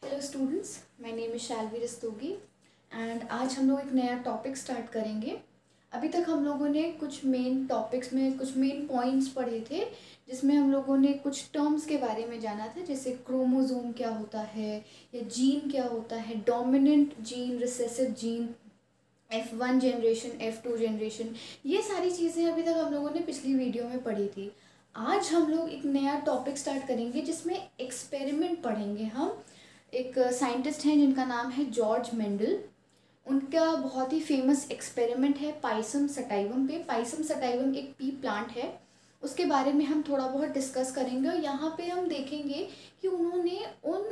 Hello students, my name is Shalvi Rastogi and आज हम लोग एक नया टॉपिक स्टार्ट करेंगे। अभी तक हम लोगों ने कुछ मेन टॉपिक्स में कुछ मेन पॉइंट्स पढ़े थे, जिसमें हम लोगों ने कुछ टर्म्स के बारे में जाना था, जैसे क्रोमोसोम क्या होता है या जीन क्या होता है, dominant gene, recessive gene, F1 generation, F2 generation, ये सारी चीज़ें अभी तक हम लोगों ने पिछली वीडियो में पढ़ी थी। आज हम लोग एक नया टॉपिक स्टार्ट करेंगे जिसमें एक्सपेरिमेंट पढ़ेंगे हम। एक साइंटिस्ट हैं जिनका नाम है जॉर्ज मेंडल। उनका बहुत ही फेमस एक्सपेरिमेंट है पाइसम सटाइवम पे। पाइसम सटाइवम एक पी प्लांट है, उसके बारे में हम थोड़ा बहुत डिस्कस करेंगे और यहाँ पे हम देखेंगे कि उन्होंने उन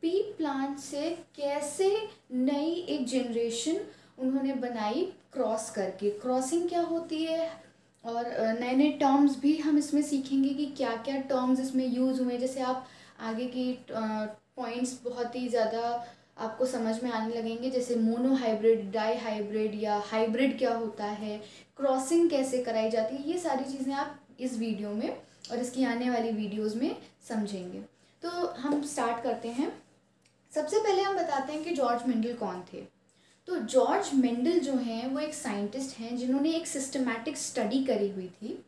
पी प्लांट से कैसे नई एक जनरेशन उन्होंने बनाई क्रॉस करके। क्रॉसिंग क्या होती है और नए नए टर्म्स भी हम इसमें सीखेंगे कि क्या क्या टर्म्स इसमें यूज़ हुए। जैसे आप आगे की पॉइंट्स बहुत ही ज़्यादा आपको समझ में आने लगेंगे, जैसे मोनो हाइब्रिड, डाई हाइब्रिड या हाइब्रिड क्या होता है, क्रॉसिंग कैसे कराई जाती है, ये सारी चीज़ें आप इस वीडियो में और इसकी आने वाली वीडियोस में समझेंगे। तो हम स्टार्ट करते हैं। सबसे पहले हम बताते हैं कि जॉर्ज मेंडल कौन थे। तो जॉर्ज मेंडल जो हैं वो एक साइंटिस्ट हैं जिन्होंने एक सिस्टमैटिक स्टडी करी हुई थी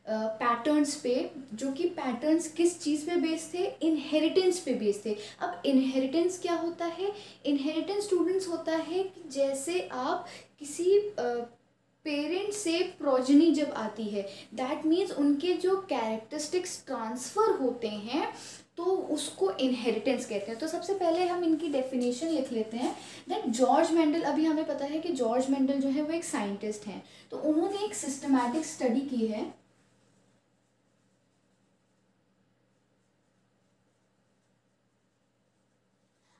पैटर्न्स पे, जो कि पैटर्न्स किस चीज़ पे बेस्ड थे, इनहेरिटेंस पे बेस्ड थे। अब इनहेरिटेंस क्या होता है? इनहेरिटेंस स्टूडेंट्स होता है कि जैसे आप किसी पेरेंट से प्रोजनी जब आती है, दैट मीन्स उनके जो कैरेक्टरिस्टिक्स ट्रांसफ़र होते हैं तो उसको इनहेरिटेंस कहते हैं। तो सबसे पहले हम इनकी डेफिनेशन लिख लेते हैं। दैट जॉर्ज मेंडल, अभी हमें पता है कि जॉर्ज मेंडल जो है वो एक साइंटिस्ट हैं, तो उन्होंने एक सिस्टमैटिक स्टडी की है।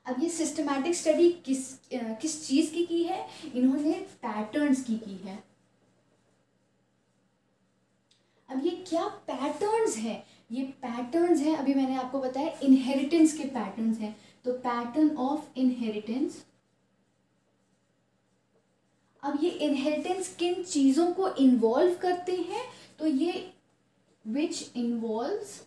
अब ये सिस्टमैटिक स्टडी किस चीज़ की है? इन्होंने पैटर्न्स की है। अब ये क्या पैटर्न्स हैं? ये पैटर्न्स हैं, अभी मैंने आपको बताया इनहेरिटेंस के पैटर्न्स हैं। तो पैटर्न ऑफ इनहेरिटेंस। अब ये इनहेरिटेंस किन चीज़ों को इन्वॉल्व करते हैं? तो ये विच इन्वॉल्व्स,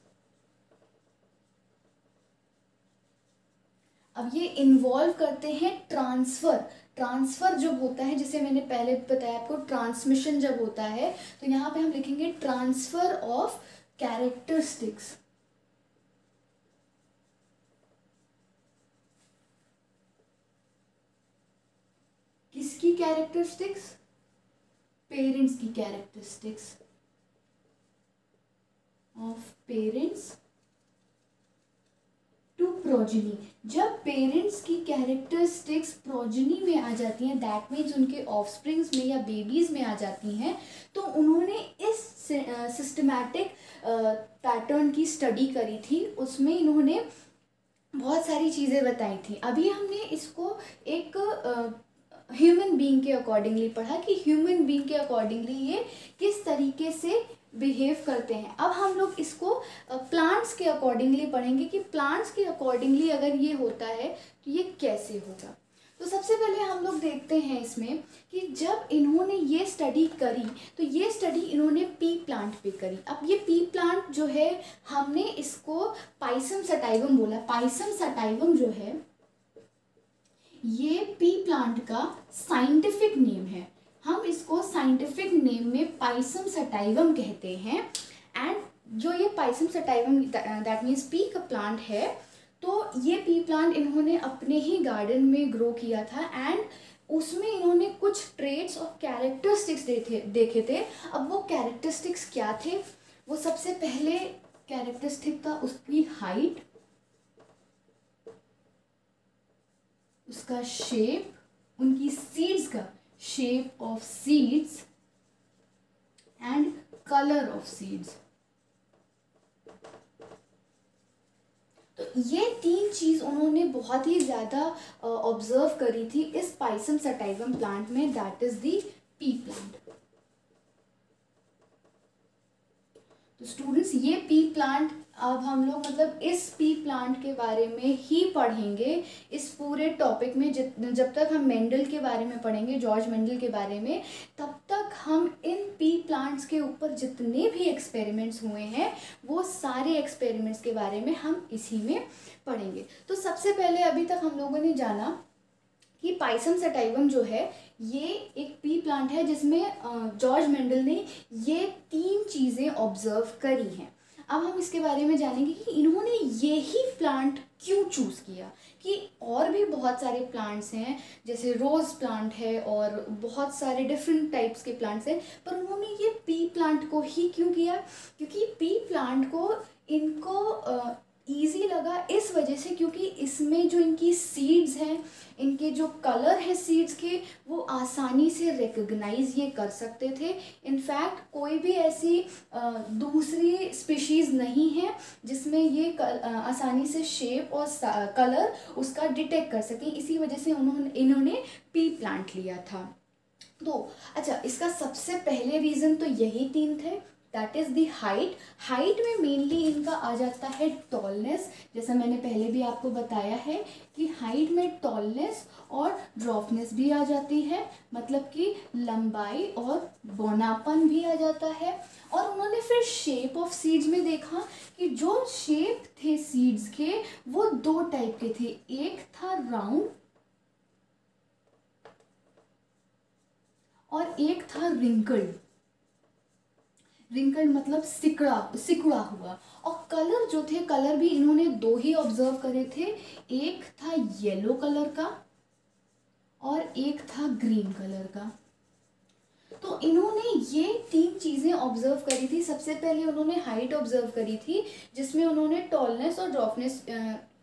अब ये इन्वॉल्व करते हैं ट्रांसफ़र। ट्रांसफ़र जब होता है, जैसे मैंने पहले बताया आपको, ट्रांसमिशन जब होता है, तो यहाँ पे हम लिखेंगे ट्रांसफ़र ऑफ कैरेक्टरिस्टिक्स। किसकी कैरेक्टरिस्टिक्स? पेरेंट्स की characteristics, of parents to progeny. जब पेरेंट्स की कैरेक्टरिस्टिक्स प्रोजनी में आ जाती हैं, दैट मीन्स उनके ऑफस्प्रिंग्स में या बेबीज में आ जाती हैं, तो उन्होंने इस सिस्टमैटिक पैटर्न की स्टडी करी थी। उसमें इन्होंने बहुत सारी चीज़ें बताई थी। अभी हमने इसको एक ह्यूमन बीइंग के अकॉर्डिंगली पढ़ा कि ह्यूमन बीइंग के अकॉर्डिंगली ये किस तरीके से बिहेव करते हैं। अब हम लोग इसको प्लांट्स के अकॉर्डिंगली पढ़ेंगे कि प्लांट्स के अकॉर्डिंगली अगर ये होता है तो ये कैसे होगा। तो सबसे पहले हम लोग देखते हैं इसमें कि जब इन्होंने ये स्टडी करी, तो ये स्टडी इन्होंने पी प्लांट पे करी। अब ये पी प्लांट जो है, हमने इसको पाइसम सटाइवम बोला। पाइसम सटाइवम जो है ये पी प्लांट का साइंटिफिक नेम है। हम इसको साइंटिफिक नेम में पाइसम सटाइवम कहते हैं। एंड जो ये Pisum sativum, that means P का प्लांट है, तो ये पी प्लांट इन्होंने अपने ही गार्डन में ग्रो किया था एंड उसमें इन्होंने कुछ ट्रेट्स और कैरेक्टरिस्टिक्स देखे थे। अब वो कैरेक्टरिस्टिक्स क्या थे? वो सबसे पहले कैरेक्टरिस्टिक था उसकी हाइट, उसका शेप, उनकी सीड्स का shape of seeds and colour of seeds. तो ये तीन चीज़ उन्होंने बहुत ही ज़्यादा ऑब्जर्व करी थी इस पाइसम सटाइवम प्लांट में, that is the P plant. तो स्टूडेंट्स, ये पी प्लांट अब हम लोग मतलब इस पी प्लांट के बारे में ही पढ़ेंगे इस पूरे टॉपिक में। जब तक हम मेंडल के बारे में पढ़ेंगे, जॉर्ज मेंडल के बारे में, तब तक हम इन पी प्लांट्स के ऊपर जितने भी एक्सपेरिमेंट्स हुए हैं वो सारे एक्सपेरिमेंट्स के बारे में हम इसी में पढ़ेंगे। तो सबसे पहले अभी तक हम लोगों ने जाना कि पाइसम सटाइवम जो है ये एक पी प्लांट है जिसमें जॉर्ज मेंडल ने ये 3 चीज़ें ऑब्जर्व करी हैं। अब हम इसके बारे में जानेंगे कि इन्होंने यही प्लांट क्यों चूज़ किया, कि और भी बहुत सारे प्लांट्स हैं जैसे रोज़ प्लांट है और बहुत सारे डिफरेंट टाइप्स के प्लांट्स हैं, पर उन्होंने ये पी प्लांट को ही क्यों किया, क्योंकि पी प्लांट को इनको ईजी लगा इस वजह से क्योंकि इसमें जो इनकी सीड्स हैं, इनके जो कलर है सीड्स के, वो आसानी से रिकग्नाइज ये कर सकते थे। इनफैक्ट कोई भी ऐसी दूसरी स्पीशीज़ नहीं है जिसमें ये आसानी से शेप और कलर उसका डिटेक्ट कर सकें, इसी वजह से इन्होंने पी प्लांट लिया था। तो अच्छा, इसका सबसे पहले रीज़न तो यही 3 थे, that is the height. Height में मेनली इनका आ जाता है टॉलनेस, जैसा मैंने पहले भी आपको बताया है कि हाइट में टॉलनेस और ड्रॉपनेस भी आ जाती है, मतलब कि लंबाई और बौनापन भी आ जाता है। और उन्होंने फिर शेप ऑफ सीड्स में देखा कि जो शेप थे सीड्स के वो 2 टाइप के थे, एक था राउंड और एक था रिंकल्ड। रिंकल्ड मतलब सिकुड़ा हुआ। और कलर जो थे, कलर भी इन्होंने 2 ही ऑब्जर्व करे थे, एक था येलो कलर का और एक था ग्रीन कलर का। तो इन्होंने ये 3 चीज़ें ऑब्जर्व करी थी। सबसे पहले उन्होंने हाइट ऑब्जर्व करी थी जिसमें उन्होंने टॉलनेस और ड्रॉपनेस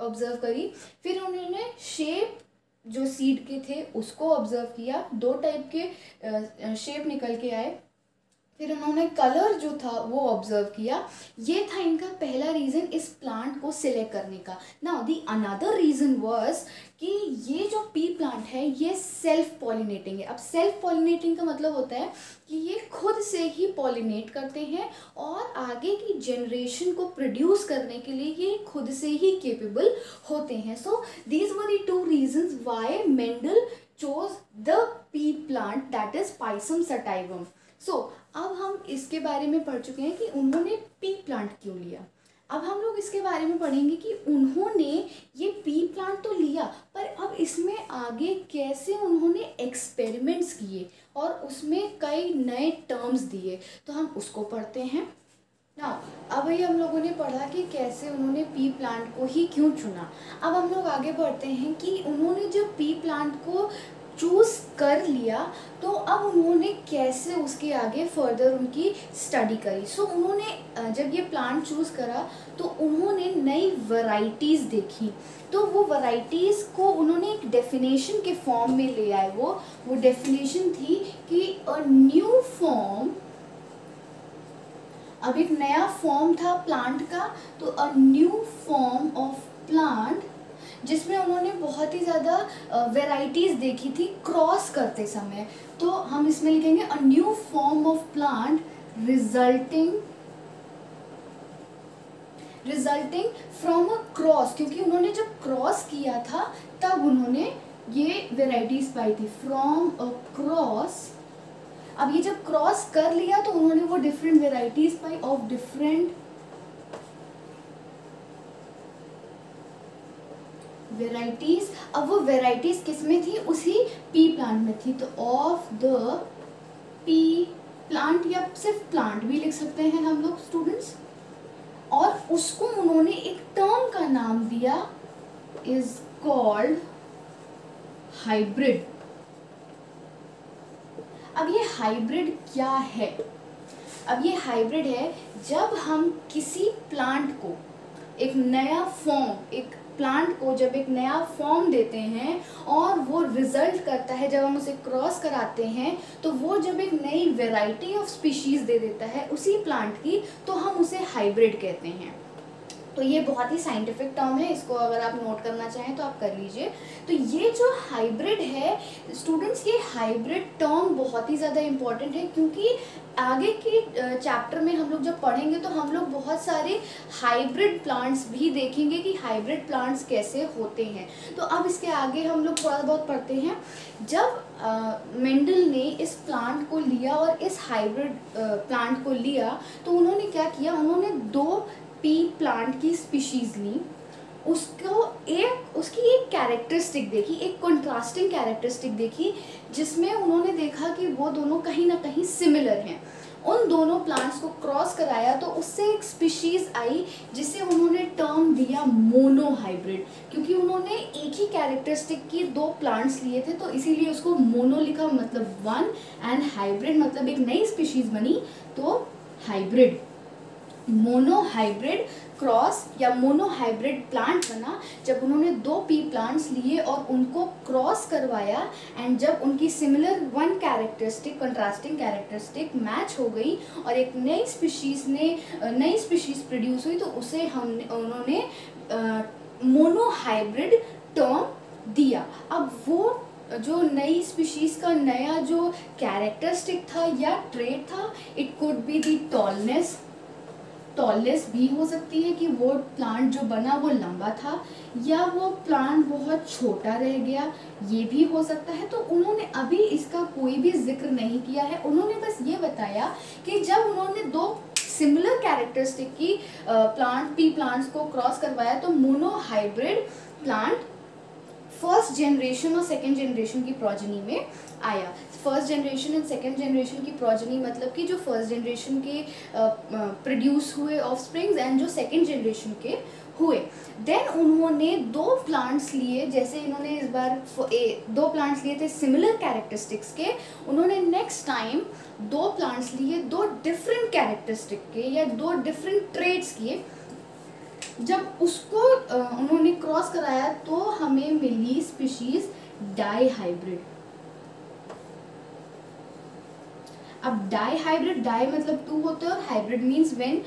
ऑब्जर्व करी। फिर उन्होंने शेप जो सीड के थे उसको ऑब्जर्व किया, 2 टाइप के शेप निकल के आए। फिर उन्होंने कलर जो था वो ऑब्जर्व किया। ये था इनका पहला रीज़न इस प्लांट को सिलेक्ट करने का। Now the another reason was कि ये जो पी प्लांट है ये सेल्फ पॉलिनेटिंग है। अब सेल्फ पॉलिनेटिंग का मतलब होता है कि ये खुद से ही पॉलिनेट करते हैं और आगे की जनरेशन को प्रोड्यूस करने के लिए ये खुद से ही केपेबल होते हैं। So these were the 2 reasons why Mendel chose the pea plant, that is Pisum sativum. So अब हम इसके बारे में पढ़ चुके हैं कि उन्होंने पी प्लांट क्यों लिया। अब हम लोग इसके बारे में पढ़ेंगे कि उन्होंने ये पी प्लांट तो लिया, पर अब इसमें आगे कैसे उन्होंने एक्सपेरिमेंट्स किए और उसमें कई नए टर्म्स दिए, तो हम उसको पढ़ते हैं ना। अब ये हम लोगों ने पढ़ा कि कैसे उन्होंने पी प्लांट को ही क्यों चुना। अब हम लोग आगे बढ़ते हैं कि उन्होंने जब पी प्लांट को चूज़ कर लिया तो अब उन्होंने कैसे उसके आगे फर्दर उनकी स्टडी करी। सो उन्होंने जब ये प्लांट चूज़ करा तो उन्होंने नई वैरायटीज़ देखी, तो वो वैरायटीज़ को उन्होंने एक डेफिनेशन के फॉर्म में ले आए। वो डेफिनेशन थी कि अ न्यू फॉर्म, अब एक नया फॉर्म था प्लांट का, तो a new form of plant, जिसमें उन्होंने बहुत ही ज़्यादा वेराइटीज़ देखी थी क्रॉस करते समय। तो हम इसमें लिखेंगे a new form of plant resulting from a cross, क्योंकि उन्होंने जब क्रॉस किया था तब उन्होंने ये वेराइटीज़ पाई थी फ्रॉम अ क्रॉस। अब ये जब क्रॉस कर लिया तो उन्होंने वो different varieties pi of different varieties. अब वो वेराइटीज किस में थी, उसी पी प्लांट में थी। तो ऑफ द पी प्लांट, या सिर्फ प्लांट भी लिख सकते हैं हम लोग स्टूडेंट्स, और उसको उन्होंने एक टर्म का नाम दिया, इज कॉल्ड हाइब्रिड। अब ये हाइब्रिड क्या है? अब ये हाइब्रिड है जब हम किसी प्लांट को एक नया फॉर्म, एक प्लांट को जब एक नया फॉर्म देते हैं और वो रिजल्ट करता है, जब हम उसे क्रॉस कराते हैं तो वो जब एक नई वैरायटी ऑफ स्पीशीज़ दे देता है उसी प्लांट की, तो हम उसे हाइब्रिड कहते हैं। तो ये बहुत ही साइंटिफिक टर्म है, इसको अगर आप नोट करना चाहें तो आप कर लीजिए। तो ये जो हाइब्रिड है स्टूडेंट्स, ये हाइब्रिड टर्म बहुत ही ज़्यादा इम्पॉर्टेंट है, क्योंकि आगे के चैप्टर में हम लोग जब पढ़ेंगे तो हम लोग बहुत सारे हाइब्रिड प्लांट्स भी देखेंगे कि हाइब्रिड प्लांट्स कैसे होते हैं। तो अब इसके आगे हम लोग थोड़ा बहुत पढ़ते हैं। जब मेंडल ने इस प्लांट को लिया और इस हाइब्रिड प्लांट को लिया, तो उन्होंने क्या किया, उन्होंने 2 पी प्लांट की स्पीशीज ली, उसकी एक कैरेक्टरिस्टिक देखी, एक कंट्रास्टिंग कैरेक्टरिस्टिक देखी, जिसमें उन्होंने देखा कि वो दोनों कहीं ना कहीं सिमिलर हैं। उन दोनों प्लांट्स को क्रॉस कराया तो उससे एक स्पीशीज आई जिसे उन्होंने टर्म दिया मोनो हाइब्रिड, क्योंकि उन्होंने एक ही कैरेक्टरिस्टिक की 2 प्लांट्स लिए थे, तो इसीलिए उसको मोनो लिखा, मतलब 1, एंड हाइब्रिड मतलब एक नई स्पीशीज बनी, तो हाइब्रिड, मोनो हाइब्रिड क्रॉस या मोनो हाइब्रिड प्लांट बना जब उन्होंने 2 पी प्लांट्स लिए और उनको क्रॉस करवाया, एंड जब उनकी similar 1 characteristic, contrasting characteristic match हो गई और एक नई स्पीशीज प्रोड्यूस हुई, तो उसे उन्होंने मोनो हाइब्रिड टर्म दिया। अब वो जो नई स्पीशीज का नया जो कैरेक्टरिस्टिक था या ट्रेट था, it could be the tallness भी हो सकती है कि वो प्लांट जो बना वो लंबा था, या वो प्लांट बहुत छोटा रह गया, ये भी हो सकता है। तो उन्होंने अभी इसका कोई भी जिक्र नहीं किया है, उन्होंने बस ये बताया कि जब उन्होंने 2 सिमिलर कैरेक्टरिस्टिक की पी प्लांट्स को क्रॉस करवाया तो mono hybrid plant first generation और सेकेंड जनरेशन की प्रोजेनी में आया। First generation and second generation की प्रोजेनी मतलब कि जो फर्स्ट जनरेशन के प्रोड्यूस हुए ऑफस्प्रिंग्स एंड जो सेकेंड जनरेशन के हुए। देन उन्होंने 2 प्लांट्स लिए, जैसे इन्होंने इस बार 2 प्लांट्स लिए थे सिमिलर कैरेक्टरिस्टिक्स के, उन्होंने नेक्स्ट टाइम 2 प्लांट्स लिए 2 डिफरेंट कैरेक्टरिस्टिक के या 2 डिफरेंट ट्रेट्स किए। जब उसको उन्होंने क्रॉस कराया तो हमें मिली स्पीशीज डाई हाइब्रिड। अब डाई हाइब्रिड, डाई मतलब 2 होते हैं और hybrid means when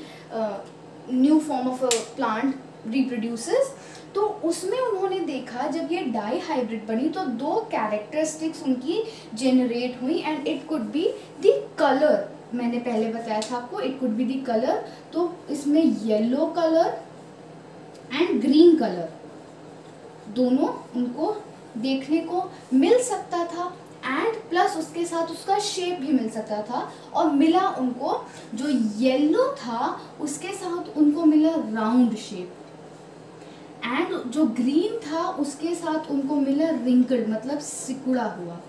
new form of a plant reproduces. तो उसमें उन्होंने देखा जब ये डाई हाइब्रिड बनी तो 2 कैरेक्टरिस्टिक्स उनकी जेनरेट हुई, and it could be the colour. मैंने पहले बताया था आपको, it could be the colour. तो इसमें yellow colour and green colour दोनों उनको देखने को मिल सकता था, एंड प्लस उसके साथ उसका शेप भी मिल सकता था। और मिला उनको, जो येलो था उसके साथ उनको मिला राउंड शेप, एंड जो ग्रीन था उसके साथ उनको मिला रिंकल्ड मतलब सिकुड़ा हुआ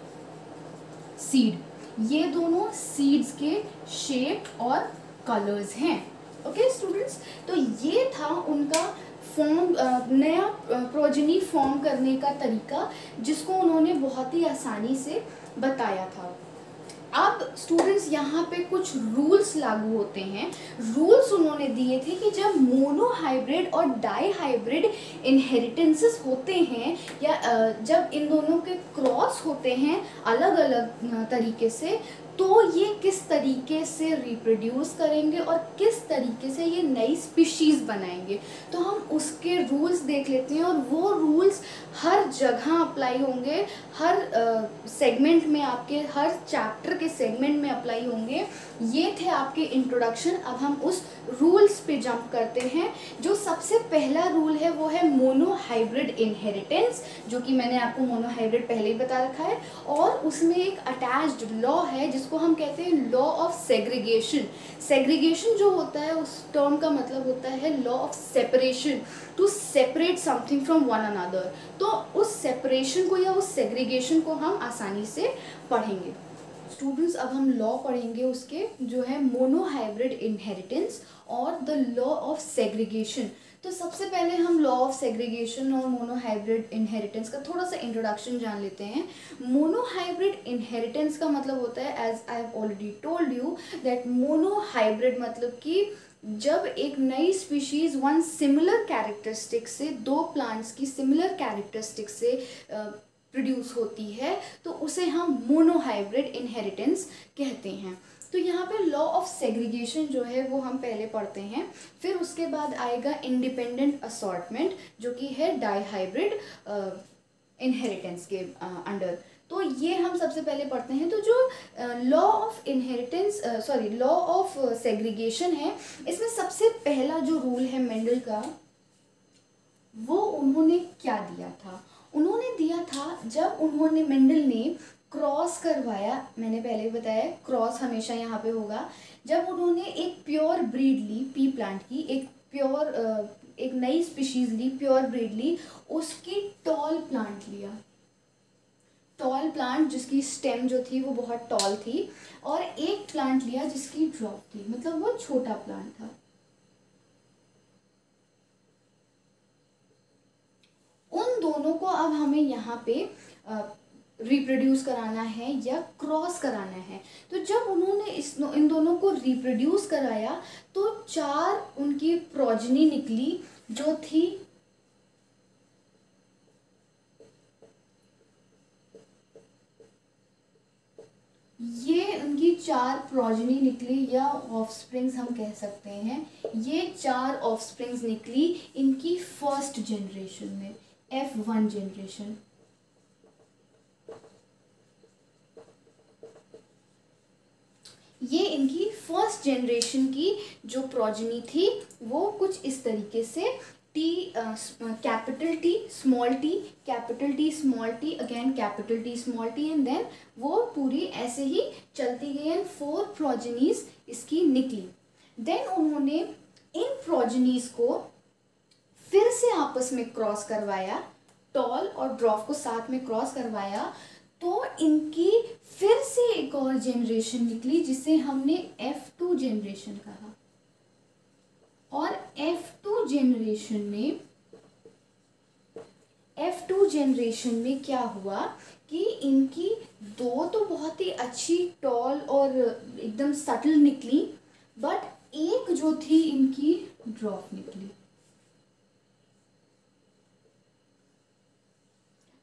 सीड। ये दोनों सीड्स के शेप और कलर्स हैं। ओके स्टूडेंट्स, तो ये था उनका नया प्रोजेनी फॉर्म करने का तरीका, जिसको उन्होंने बहुत ही आसानी से बताया था। अब स्टूडेंट्स यहाँ पे कुछ रूल्स लागू होते हैं। रूल्स उन्होंने दिए थे कि जब मोनो हाइब्रिड और डाई हाइब्रिड इनहेरिटेंसेस होते हैं, या जब इन दोनों के क्रॉस होते हैं अलग अलग तरीके से, तो ये किस तरीके से रिप्रोड्यूस करेंगे और किस तरीके से ये नई स्पीशीज बनाएंगे। तो हम उसके रूल्स देख लेते हैं, और वो रूल्स हर जगह अप्लाई होंगे, हर सेगमेंट में, आपके हर चैप्टर के सेगमेंट में अप्लाई होंगे। ये थे आपके इंट्रोडक्शन। अब हम उस रूल्स पे जंप करते हैं। जो सबसे पहला रूल है वो है मोनो हाइब्रिड इनहेरिटेंस, जो कि मैंने आपको मोनो हाइब्रिड पहले ही बता रखा है। और उसमें एक अटैच्ड लॉ है जिसको हम कहते हैं लॉ ऑफ सेग्रीगेशन। सेग्रीगेशन जो होता है उस टर्म का मतलब होता है law of separation, to separate something from one another. तो उस सेपरेशन को या उस सेग्रीगेशन को हम आसानी से पढ़ेंगे। स्टूडेंट्स, अब हम लॉ पढ़ेंगे उसके, जो है मोनो हाइब्रिड इनहेरिटेंस और द लॉ ऑफ सेग्रीगेशन। तो सबसे पहले हम लॉ ऑफ सेग्रीगेशन और मोनो हाइब्रिड इनहेरिटेंस का थोड़ा सा इंट्रोडक्शन जान लेते हैं। मोनो हाइब्रिड इनहेरिटेंस का मतलब होता है, as I have already told you that mono hybrid मतलब कि जब एक नई स्पीशीज वन सिमिलर कैरेक्टरिस्टिक से, 2 प्लांट्स की सिमिलर कैरेक्टरिस्टिक से प्रोड्यूस होती है, तो उसे हम मोनो हाइब्रिड इनहेरिटेंस कहते हैं। तो यहाँ पे लॉ ऑफ सेग्रीगेशन जो है वो हम पहले पढ़ते हैं, फिर उसके बाद आएगा इंडिपेंडेंट असॉर्टमेंट जो कि है डाईहाइब्रिड इनहेरिटेंस के अंडर। तो ये हम सबसे पहले पढ़ते हैं। तो जो law of inheritance law of segregation है, इसमें सबसे पहला जो रूल है मेंडल का, वो उन्होंने क्या दिया था? उन्होंने दिया था, जब उन्होंने मेंडल ने क्रॉस करवाया, मैंने पहले बताया क्रॉस हमेशा यहाँ पे होगा, जब उन्होंने एक प्योर ब्रीड ली पी प्लांट की, एक नई स्पीशीज ली, प्योर ब्रीड ली, उसकी टॉल प्लांट लिया, टॉल प्लांट जिसकी स्टेम जो थी वो बहुत टॉल थी, और एक प्लांट लिया जिसकी ड्रॉप थी, मतलब वो छोटा प्लांट था। उन दोनों को अब हमें यहाँ पे रिप्रोड्यूस कराना है या क्रॉस कराना है। तो जब उन्होंने इन दोनों को रिप्रोड्यूस कराया तो 4 उनकी प्रोजनी निकली जो थी ये उनकी 4 प्रोजनी निकली या ऑफस्प्रिंग्स हम कह सकते हैं। ये 4 ऑफस्प्रिंग्स निकली इनकी फर्स्ट जनरेशन में, F1 जनरेशन। ये इनकी फर्स्ट जनरेशन की जो प्रोजनी थी वो कुछ इस तरीके से capital T small T, capital T small T, again capital T small T, and then वो पूरी ऐसे ही चलती गई एंड 4 प्रोजनीज इसकी निकली। देन उन्होंने इन प्रोजनीज को फिर से आपस में क्रॉस करवाया, टॉल और ड्रॉफ को साथ में क्रॉस करवाया, तो इनकी फिर से एक और जनरेशन निकली जिसे हमने F2 जनरेशन कहा। और F2 जनरेशन में क्या हुआ कि इनकी 2 तो बहुत ही अच्छी टॉल और एकदम सटल निकली, बट एक जो थी इनकी ड्रॉप निकली।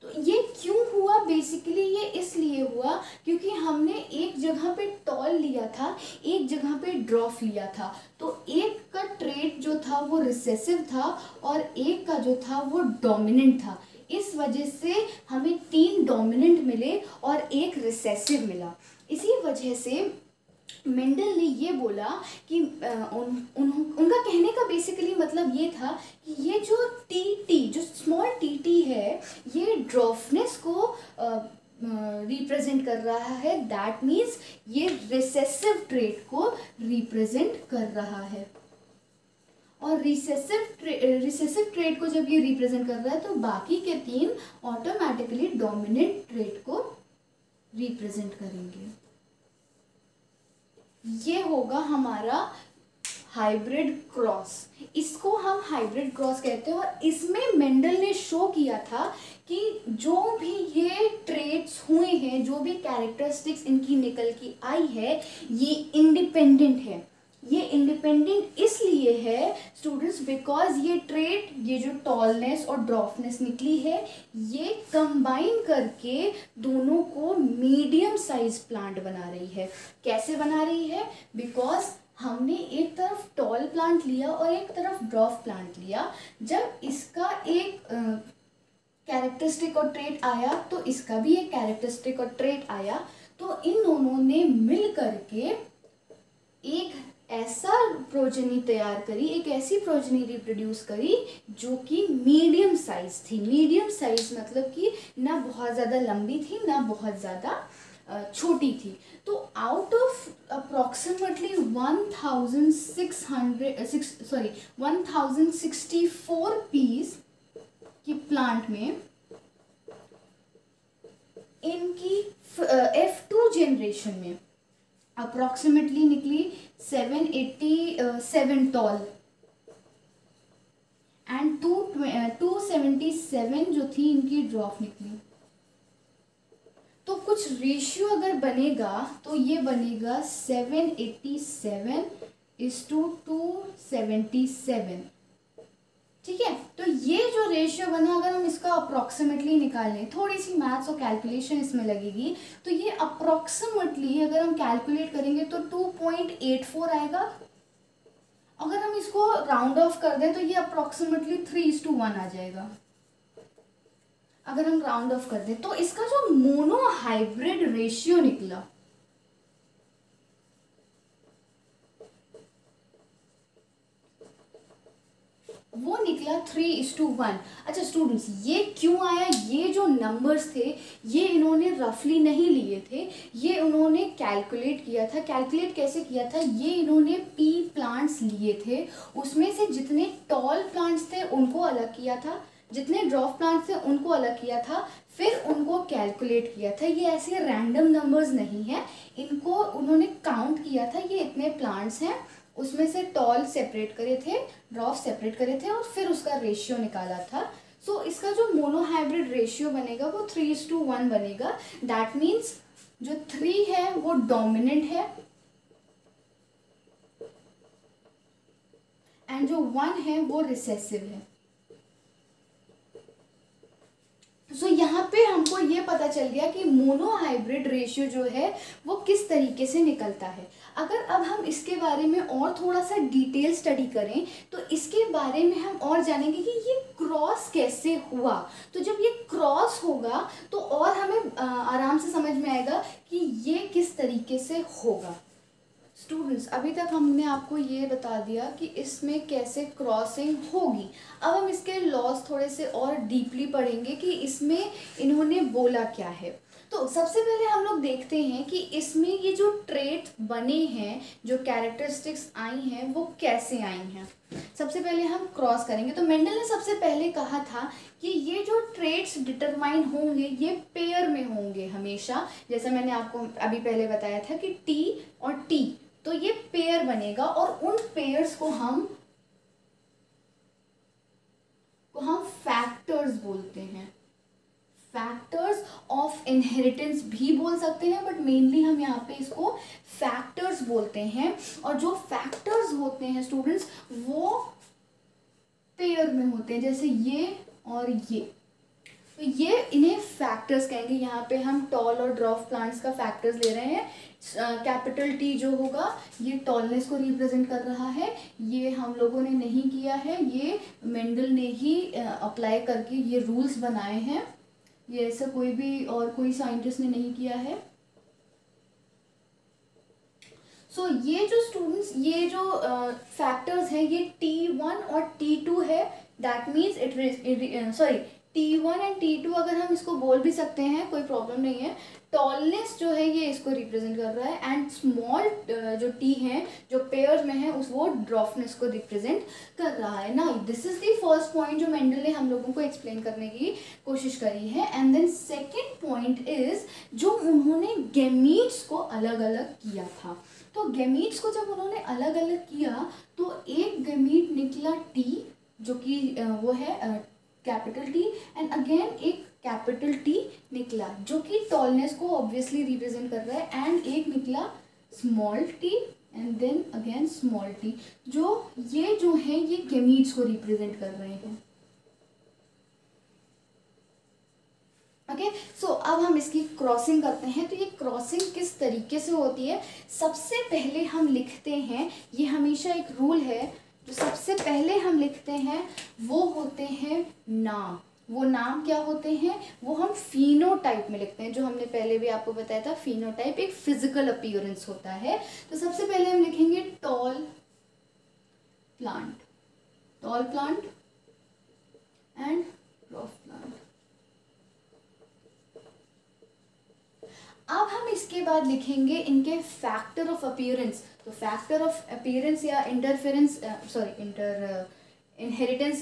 तो ये क्यों हुआ? बेसिकली ये इसलिए हुआ क्योंकि हमने एक जगह पे टॉल लिया था, एक जगह पे ड्रॉप लिया था। तो एक का ट्रेट जो था वो रिसेसिव था और एक का जो था वो डोमिनेंट था। इस वजह से हमें 3 डोमिनेंट मिले और एक रिसेसिव मिला। इसी वजह से मेंडल ने ये बोला कि उनका कहने का बेसिकली मतलब ये था कि ये जो टी जो स्मॉल टी है ये ड्रॉफनेस को रिप्रेजेंट कर रहा है। दैट मीन्स ये रिसेसिव ट्रेट को रिप्रेजेंट कर रहा है। और रिसेसिव ट्रेट को जब ये रिप्रेजेंट कर रहा है तो बाकी के 3 ऑटोमेटिकली डोमिनेंट ट्रेट को रिप्रेजेंट करेंगे। ये होगा हमारा हाइब्रिड क्रॉस। इसको हम हाइब्रिड क्रॉस कहते हैं। और इसमें मेंडल ने शो किया था कि जो भी ये ट्रेट्स हुए हैं, जो भी कैरेक्टरिस्टिक्स इनकी निकल की आई है, ये इंडिपेंडेंट है। ये इंडिपेंडेंट इसलिए है स्टूडेंट्स बिकॉज ये ट्रेट, ये जो टॉलनेस और ड्रॉफनेस निकली है, ये कंबाइन करके दोनों को मीडियम साइज प्लांट बना रही है। कैसे बना रही है? बिकॉज हमने एक तरफ टॉल प्लांट लिया और एक तरफ ड्रॉफ प्लांट लिया। जब इसका एक कैरेक्टरिस्टिक और ट्रेट आया तो इसका भी एक कैरेक्टरिस्टिक और ट्रेट आया, तो इन दोनों ने मिल करके एक ऐसा प्रोजनी तैयार करी, एक ऐसी प्रोजनी रिप्रोड्यूस करी जो कि मीडियम साइज थी। मीडियम साइज मतलब कि ना बहुत ज़्यादा लंबी थी ना बहुत ज़्यादा छोटी थी। तो आउट ऑफ अप्रॉक्सीमेटली 1064 पीस की प्लांट में इनकी F2 जनरेशन में अप्रॉक्सीमेटली निकली 787 टॉल एंड 277 जो थी इनकी ड्रॉप निकली। तो कुछ रेशियो अगर बनेगा तो ये बनेगा 787:277। ठीक है, तो ये जो रेशियो बना, अगर हम इसका अप्रॉक्सीमेटली निकालें, थोड़ी सी मैथ्स और कैलकुलेशन इसमें लगेगी, तो ये अप्रॉक्सीमेटली अगर हम कैलकुलेट करेंगे तो 2.84 आएगा। अगर हम इसको राउंड ऑफ कर दें तो ये अप्रॉक्सीमेटली 3:1 आ जाएगा। अगर हम राउंड ऑफ कर दें तो इसका जो मोनो हाइब्रिड रेशियो निकला वो निकला 3:1। अच्छा स्टूडेंट्स, ये क्यों आया? ये जो नंबर्स थे ये इन्होंने रफली नहीं लिए थे, ये उन्होंने कैलकुलेट किया था। कैलकुलेट कैसे किया था? ये इन्होंने पी प्लांट्स लिए थे, उसमें से जितने टॉल प्लांट्स थे उनको अलग किया था, जितने ड्रॉप प्लांट्स थे उनको अलग किया था, फिर उनको कैलकुलेट किया था। ये ऐसे रैंडम नंबर्स नहीं है, इनको उन्होंने काउंट किया था, ये इतने प्लांट्स हैं, उसमें से टॉल सेपरेट करे थे, ड्रॉप सेपरेट करे थे और फिर उसका रेशियो निकाला था। सो इसका जो मोनोहाइब्रिड रेशियो बनेगा वो 3:1 बनेगा। दैट मीन्स जो 3 है वो डोमिनेंट है एंड जो 1 है वो रिसेसिव है। सो यहाँ पे हमको ये पता चल गया कि मोनोहाइब्रिड रेशियो जो है वो किस तरीके से निकलता है। अगर अब हम इसके बारे में और थोड़ा सा डिटेल स्टडी करें तो इसके बारे में हम और जानेंगे कि ये क्रॉस कैसे हुआ। तो जब ये क्रॉस होगा तो और हमें आराम से समझ में आएगा कि ये किस तरीके से होगा। स्टूडेंट्स, अभी तक हमने आपको ये बता दिया कि इसमें कैसे क्रॉसिंग होगी। अब हम इसके लॉज थोड़े से और डीपली पढ़ेंगे कि इसमें इन्होंने बोला क्या है। तो सबसे पहले हम लोग देखते हैं कि इसमें ये जो ट्रेट बने हैं, जो कैरेक्टरिस्टिक्स आई हैं, वो कैसे आई हैं। सबसे पहले हम क्रॉस करेंगे। तो मेंडल ने सबसे पहले कहा था कि ये जो ट्रेट्स डिटरमाइन होंगे ये पेयर में होंगे हमेशा। जैसे मैंने आपको अभी पहले बताया था कि टी और टी, तो ये पेयर बनेगा और उन पेयर्स को हम फैक्टर्स बोलते हैं। फैक्टर्स ऑफ इनहेरिटेंस भी बोल सकते हैं, बट मेनली हम यहाँ पे इसको फैक्टर्स बोलते हैं। और जो फैक्टर्स होते हैं स्टूडेंट्स वो पेयर में होते हैं, जैसे ये और ये, तो ये इन्हें फैक्टर्स कहेंगे। यहाँ पे हम टॉल और ड्रॉप प्लांट्स का फैक्टर्स ले रहे हैं। कैपिटल टी जो होगा ये टॉलनेस को रिप्रेजेंट कर रहा है, ये हम लोगों ने नहीं किया है, ये मेंडल ने ही अप्लाई करके ये रूल्स बनाए हैं, ये ऐसा कोई भी और कोई साइंटिस्ट ने नहीं किया है। सो ये जो स्टूडेंट्स, ये जो फैक्टर्स हैं ये T1 और T2 है। That means T1 and T2 अगर हम इसको बोल भी सकते हैं, कोई प्रॉब्लम नहीं है। टॉलनेस जो है ये इसको रिप्रेजेंट कर रहा है एंड स्मॉल जो टी है जो पेयर में है उस वो ड्रॉपनेस को रिप्रेजेंट कर रहा है ना। This is the first point जो मेंडल ने हम लोगों को एक्सप्लेन करने की कोशिश करी है। And then second point is जो उन्होंने गैमीट्स को अलग अलग किया था। तो गैमीट्स को जब उन्होंने अलग अलग किया तो एक गैमीट निकला टी जो कि वो है कैपिटल टी, एंड अगेन एक कैपिटल टी निकला जो कि टॉलनेस को ऑब्वियसली रिप्रेजेंट कर रहा है, एंड एक निकला small T and then again small T, जो है ये गैमीट्स को रिप्रेजेंट कर रहे हैं। ओके, सो अब हम इसकी क्रॉसिंग करते हैं। तो ये क्रॉसिंग किस तरीके से होती है, सबसे पहले हम लिखते हैं, ये हमेशा एक रूल है, जो सबसे पहले हम लिखते हैं वो होते हैं नाम। वो नाम क्या होते हैं, वो हम फिनोटाइप में लिखते हैं, जो हमने पहले भी आपको बताया था। फिनोटाइप एक फिजिकल अपीयरेंस होता है। तो सबसे पहले हम लिखेंगे tall plant, tall plant and dwarf plant. अब हम इसके बाद लिखेंगे इनके फैक्टर ऑफ अपीयरेंस। तो फैक्टर ऑफ अपीयरेंस या इनहेरिटेंस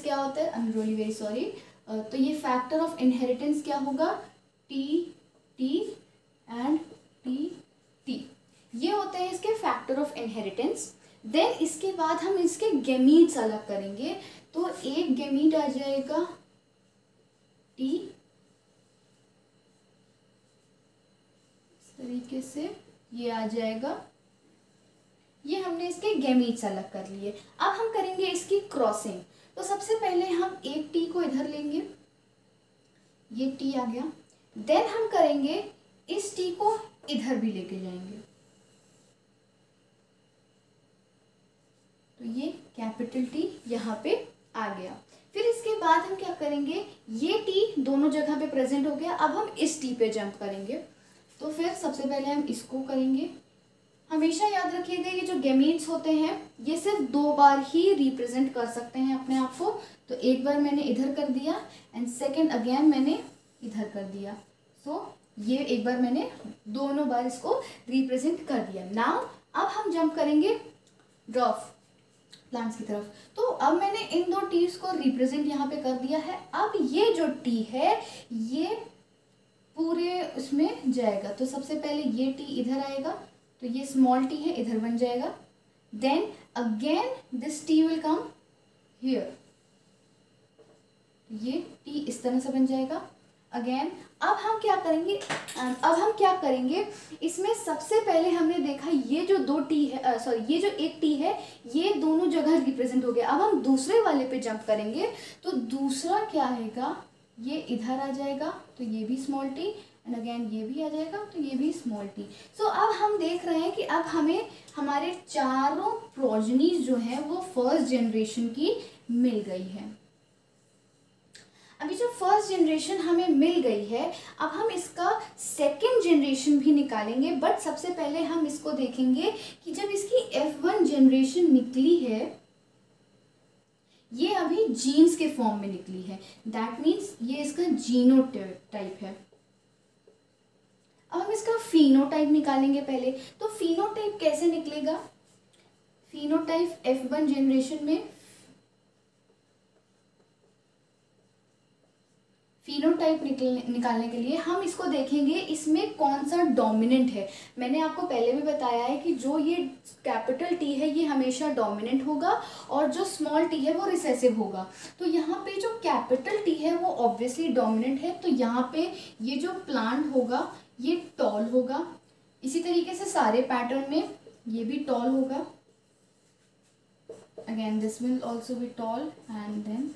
क्या होता है, I am really very sorry. तो ये फैक्टर ऑफ इनहेरिटेंस क्या होगा, T T and T T, ये होते हैं इसके फैक्टर ऑफ इनहेरिटेंस। देन इसके बाद हम इसके गैमीट्स अलग करेंगे। तो एक गैमीट आ जाएगा टी, इस तरीके से ये आ जाएगा, ये हमने इसके गैमीट्स अलग कर लिए। अब हम करेंगे इसकी क्रॉसिंग। तो सबसे पहले हम एक टी को इधर लेंगे ये टी आ गया। देन हम करेंगे इस टी को इधर भी लेके जाएंगे, तो ये कैपिटल टी यहाँ पे आ गया। फिर इसके बाद हम क्या करेंगे, ये टी दोनों जगह पे प्रेजेंट हो गया, अब हम इस टी पे जंप करेंगे। तो फिर सबसे पहले हम इसको करेंगे। हमेशा याद रखिएगा ये जो गैमीट्स होते हैं ये सिर्फ 2 बार ही रिप्रेजेंट कर सकते हैं अपने आप को। तो एक बार मैंने इधर कर दिया एंड सेकेंड अगेन मैंने इधर कर दिया। सो ये एक बार मैंने दोनों बार इसको रिप्रेजेंट कर दिया। नाउ अब हम जंप करेंगे ड्रॉफ प्लांट्स की तरफ। तो अब मैंने इन 2 टीज को रिप्रेजेंट यहाँ पे कर दिया है। अब ये जो टी है ये पूरे उसमें जाएगा। तो सबसे पहले ये टी इधर आएगा, तो ये स्मॉल टी है इधर बन जाएगा। Then again this T will come here, ये टी इस तरह से बन जाएगा अगेन। अब हम क्या करेंगे, इसमें सबसे पहले हमने देखा ये जो 2 टी है, सॉरी ये जो एक टी है ये दोनों जगह रिप्रेजेंट हो गया। अब हम दूसरे वाले पे जंप करेंगे, तो दूसरा क्या आएगा, ये इधर आ जाएगा, तो ये भी स्मॉल टी एंड अगेन ये भी आ जाएगा, तो ये भी स्मॉल टी। सो अब हम देख रहे हैं कि अब हमें हमारे चारों प्रोजेनीज जो है वो फर्स्ट जनरेशन की मिल गई है। अभी जो फर्स्ट जनरेशन हमें मिल गई है, अब हम इसका सेकेंड जनरेशन भी निकालेंगे। बट सबसे पहले हम इसको देखेंगे कि जब इसकी F1 जनरेशन निकली है ये अभी जीन्स के फॉर्म में निकली है, दैट मीन्स ये इसका जीनोटाइप है। अब हम इसका फिनोटाइप निकालेंगे पहले। तो फिनोटाइप कैसे निकलेगा, फिनोटाइप F1 जनरेशन में फिनोटाइप निकालने के लिए हम इसको देखेंगे इसमें कौन सा डोमिनेंट है। मैंने आपको पहले भी बताया है कि जो ये कैपिटल टी है ये हमेशा डोमिनेंट होगा और जो स्मॉल टी है वो रिसेसिव होगा। तो यहाँ पे जो कैपिटल टी है वो ऑब्वियसली डोमिनेंट है, तो यहाँ पे ये जो प्लांट होगा ये टॉल होगा। इसी तरीके से सारे पैटर्न में ये भी टॉल होगा। Again this will also be tall and then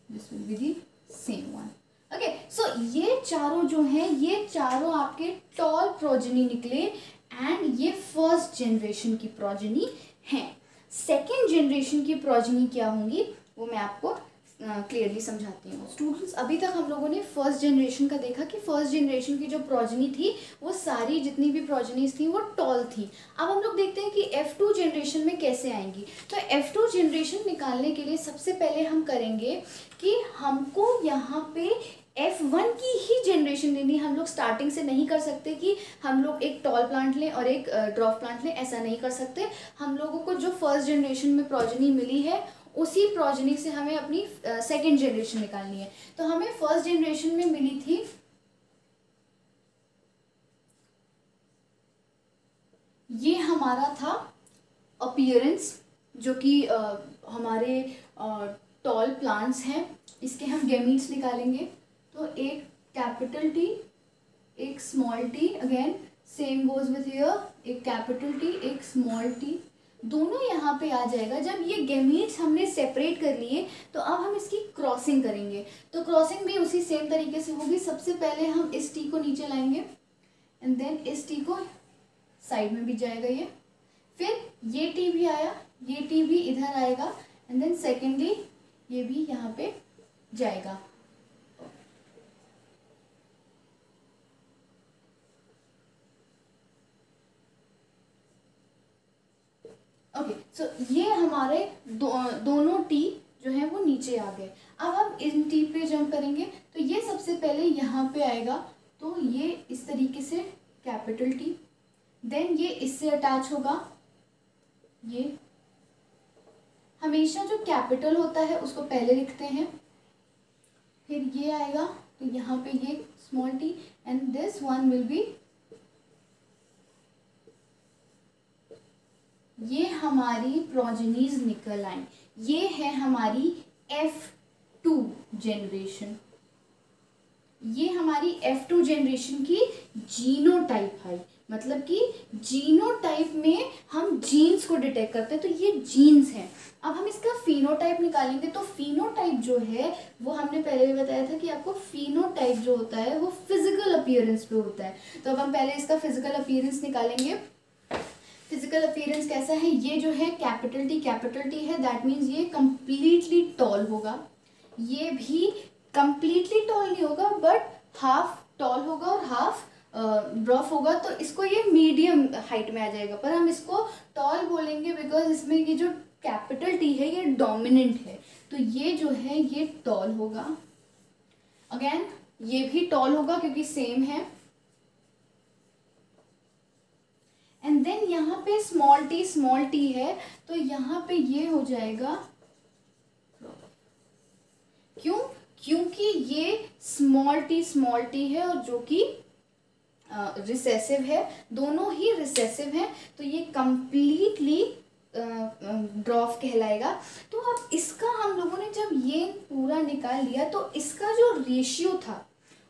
this will be the same one. Okay, so ये चारों जो हैं ये चारों आपके टॉल प्रोजेनी निकले एंड ये फर्स्ट जनरेशन की प्रोजेनी हैं। सेकेंड जनरेशन की प्रोजेनी क्या होंगी वो मैं आपको क्लियरली समझाती हूँ। स्टूडेंट्स, अभी तक हम लोगों ने फर्स्ट जनरेशन का देखा कि फर्स्ट जनरेशन की जो प्रोजेनी थी वो सारी जितनी भी प्रोजेनीज थी वो टॉल थी। अब हम लोग देखते हैं कि F2 जनरेशन में कैसे आएंगी। तो F2 जनरेशन निकालने के लिए सबसे पहले हम करेंगे कि हमको यहाँ पे F1 की ही जनरेशन लेनी। हम लोग स्टार्टिंग से नहीं कर सकते कि हम लोग एक टॉल प्लांट लें और एक ड्रॉप प्लांट लें, ऐसा नहीं कर सकते। हम लोगों को जो फर्स्ट जनरेशन में प्रोजेनी मिली है उसी प्रोजेनी से हमें अपनी सेकेंड जनरेशन निकालनी है। तो हमें फर्स्ट जनरेशन में मिली थी ये हमारा था अपीयरेंस, जो कि हमारे टॉल प्लांट्स हैं, इसके हम गैमीट्स निकालेंगे। तो एक कैपिटल टी एक small T, again same goes with here, एक कैपिटल टी एक स्मॉल टी, दोनों यहाँ पे आ जाएगा। जब ये गैमीट्स हमने सेपरेट कर लिए तो अब हम इसकी क्रॉसिंग करेंगे। तो क्रॉसिंग भी उसी सेम तरीके से होगी। सबसे पहले हम इस टी को नीचे लाएंगे एंड देन इस टी को साइड में भी जाएगा ये, फिर ये टी भी आया, ये टी भी इधर आएगा एंड देन सेकेंडली ये भी यहाँ पे जाएगा। ओके, सो ये हमारे दोनों टी जो है वो नीचे आ गए। अब हम इन टी पे जंप करेंगे तो ये सबसे पहले यहाँ पे आएगा, तो ये इस तरीके से कैपिटल टी, देन ये इससे अटैच होगा। ये हमेशा जो कैपिटल होता है उसको पहले लिखते हैं, फिर ये आएगा तो यहाँ पे ये small T and this one will be, ये हमारी प्रोजेनीज निकल आई। ये है हमारी F2 जनरेशन, ये हमारी F2 जनरेशन की जीनोटाइप है। मतलब कि जीनोटाइप में हम जीन्स को डिटेक्ट करते हैं, तो ये जीन्स हैं। अब हम इसका फिनोटाइप निकालेंगे, तो फिनोटाइप जो है वो हमने पहले भी बताया था कि आपको फिनोटाइप जो होता है वो फिजिकल अपीयरेंस पे होता है। तो अब हम पहले इसका फिजिकल अपीयरेंस निकालेंगे। फिजिकल अपीयरेंस कैसा है, ये जो है कैपिटल टी है, दैट मीन्स ये कंप्लीटली टॉल होगा। ये भी कंप्लीटली टॉल नहीं होगा बट हाफ टॉल होगा और हाफ ड्रॉफ होगा, तो इसको ये मीडियम हाइट में आ जाएगा, पर हम इसको टॉल बोलेंगे बिकॉज इसमें ये जो कैपिटल टी है ये डोमिनेंट है, तो ये जो है ये टॉल होगा। अगेन ये भी टॉल होगा क्योंकि सेम है। एंड देन यहाँ पे स्मॉल टी है, तो यहाँ पे ये हो जाएगा, क्यों, क्योंकि ये स्मॉल टी है और जो कि रिसेसिव है, दोनों ही रिसेसिव हैं, तो ये कंप्लीटली ड्रॉफ कहलाएगा। तो अब इसका हम लोगों ने जब ये पूरा निकाल लिया, तो इसका जो रेशियो था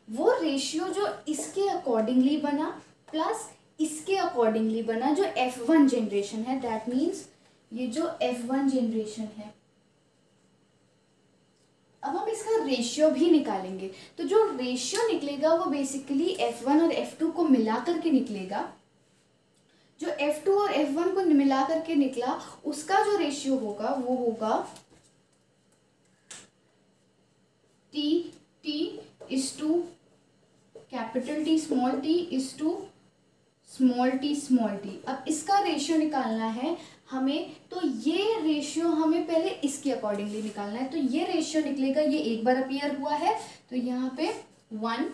वो रेशियो जो इसके अकॉर्डिंगली बना प्लस इसके अकॉर्डिंगली बना, जो F1 जनरेशन है, दैट मीन्स ये जो F1 जनरेशन है। अब हम इसका रेशियो भी निकालेंगे, तो जो रेशियो निकलेगा वो बेसिकली F1 और F2 को मिला करके निकलेगा। जो F2 और F1 को मिला करके निकला, उसका जो रेशियो होगा वो होगा T is two capital T small t is two small T. अब इसका रेशियो निकालना है हमें, तो ये रेशियो हमें पहले इसके अकॉर्डिंगली निकालना है। तो ये रेशियो निकलेगा, ये एक बार अपीयर हुआ है तो यहाँ पे 1,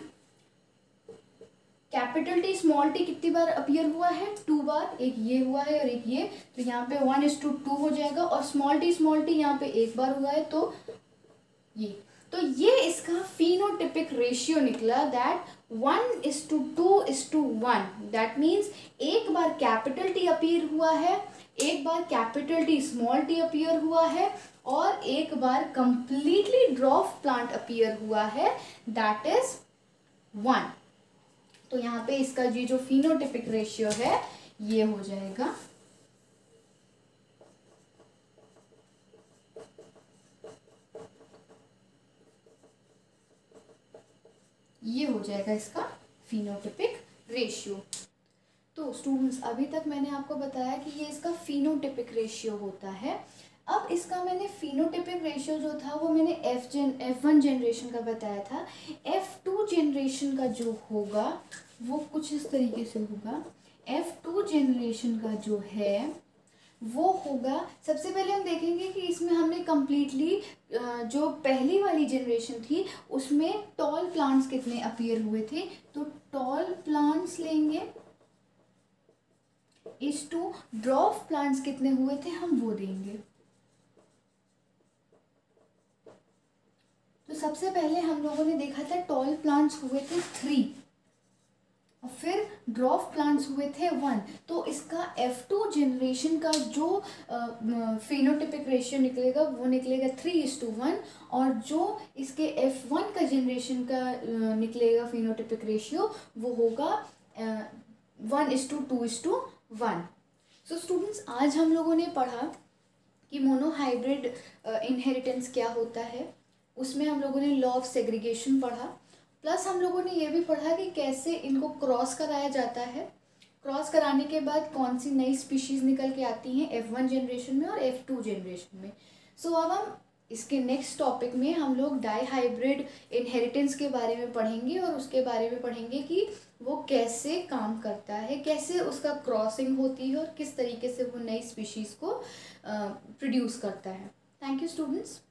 कैपिटल T स्मॉल t कितनी बार अपीयर हुआ है, 2 बार, एक ये हुआ है और एक ये, तो यहाँ पे 1:2 हो जाएगा। और स्मॉल t यहाँ पे एक बार हुआ है, तो ये इसका फिनोटिपिक रेशियो निकला, दैट 1:2:1। दैट मीन्स एक बार कैपिटल T अपीयर हुआ है, एक बार capital T small t appear हुआ है, और एक बार कंप्लीटली ड्रॉफ प्लांट अपीयर हुआ है, दैट इज 1। तो यहाँ पे इसका ये जो फिनोटिपिक रेशियो है ये हो जाएगा, ये हो जाएगा इसका फिनोटिपिक रेशियो। तो स्टूडेंट्स अभी तक मैंने आपको बताया कि ये इसका फिनोटिपिक रेशियो होता है। अब इसका मैंने फिनोटिपिक रेशियो जो था वो मैंने F1 जनरेशन का बताया था। F2 जनरेशन का जो होगा वो कुछ इस तरीके से होगा। F2 जनरेशन का जो है वो होगा, सबसे पहले हम देखेंगे कि इसमें हमने कम्प्लीटली जो पहली वाली जनरेशन थी उसमें टॉल प्लांट्स कितने अपीयर हुए थे, तो टॉल प्लांट्स लेंगे इस टू ड्रॉफ प्लांट्स कितने हुए थे हम वो देंगे। तो सबसे पहले हम लोगों ने देखा था टॉल प्लांट्स हुए थे 3 और फिर ड्रॉफ प्लांट्स हुए थे 1। तो इसका F2 जनरेशन का जो फिनोटिपिक रेशियो निकलेगा वो निकलेगा 3:1, और जो इसके F1 का जनरेशन का निकलेगा फिनोटिपिक रेशियो वो होगा 1:2:1। सो स्टूडेंट्स आज हम लोगों ने पढ़ा कि मोनोहाइब्रिड इनहेरिटेंस क्या होता है, उसमें हम लोगों ने लॉ ऑफ सेग्रीगेशन पढ़ा, प्लस हम लोगों ने ये भी पढ़ा कि कैसे इनको क्रॉस कराया जाता है, क्रॉस कराने के बाद कौन सी नई स्पीशीज़ निकल के आती हैं F1 जनरेशन में और F2 जनरेशन में। सो अब हम इसके नेक्स्ट टॉपिक में हम लोग डाईहाइब्रिड इनहेरिटेंस के बारे में पढ़ेंगे और उसके बारे में पढ़ेंगे कि वो कैसे काम करता है, कैसे उसका क्रॉसिंग होती है और किस तरीके से वो नई स्पीशीज़ को प्रोड्यूस करता है। Thank you students.